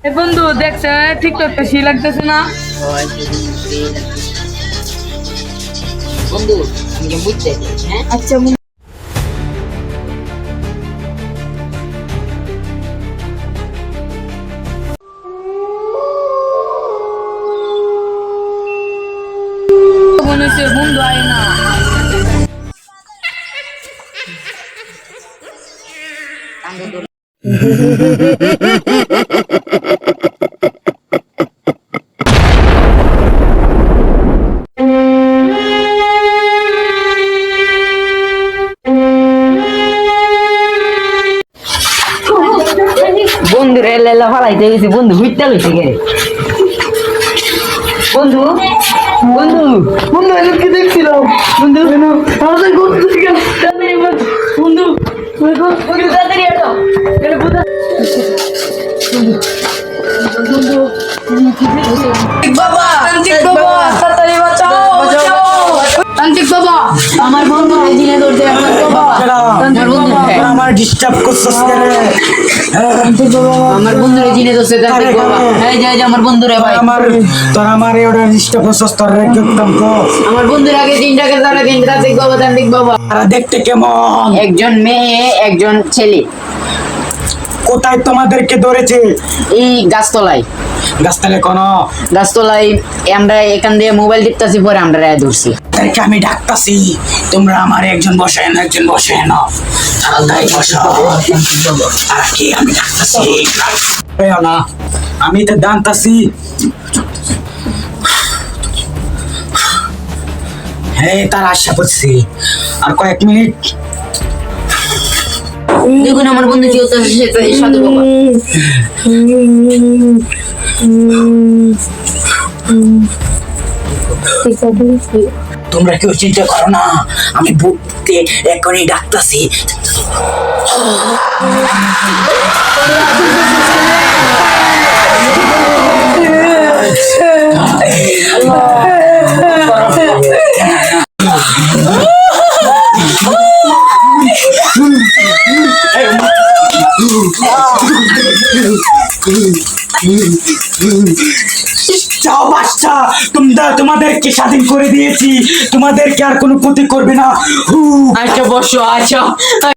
এ বন্ধু দেখছে ঠিক তো বেশি লাগতেছে না। বন্ধু আমি বুঝতে হ্যাঁ আচ্ছা মনে হচ্ছে বন্ধু আয় না। বন্ধু রে লেলা ফালাইতে গেছি বন্ধু ঘুরতে গেছে গে বন্ধু বন্ধু বন্ধু আমি কি দেখছিলাম বন্ধু আমাদের বন্ধু বন্ধু বন্ধু তাড়াতাড়ি এটো বাবা তান্ত্রিক বাবা তাড়াতাড়ি বাঁচাও তান্ত্রিক বাবা আমার বন্ধু জিনে ধরতে আমার বাবা তান্ত্রিক বাবা আমার ডিস্টার্ব করছস কেন তান্ত্রিক বাবা আমার বন্ধুরে জিনে ধরছে তান্ত্রিক বাবা এই যে আমার বন্ধুরে ভাই আমার ওটা ডিস্টার্ব করছস তোর একদম কো আমার বন্ধুর আগে তিনটাকে তারা তিন তান্ত্রিক বাবা আর দেখতে কেমন একজন মেয়ে একজন ছেলে কোথায় তোমাদেরকে ধরেছে এই গাছতলায় গাছতলে কোন গাছতলায় আমরা এখান দিয়ে মোবাইল টিপতাছি পরে আমরা রায় ধরছি তাদেরকে আমি ডাকতাছি তোমরা আমার একজন বসে না তাড়াতাড়ি বসো আর কি আমি ডাকতাছি না আমি তো জানতাছি হ্যাঁ তার আশা করছি আর কয়েক মিনিট দেখুন আমার বন্ধু কি হচ্ছে সাধু বাবা তোমরা কেউ চিন্তা করো না আমি বুকতে এখনই ডাকতাছি যাও বাচ্চা তোমাদেরকে স্বাধীন করে দিয়েছি তোমাদেরকে আর কোনো ক্ষতি করবে না আচ্ছা বসো আচ্ছা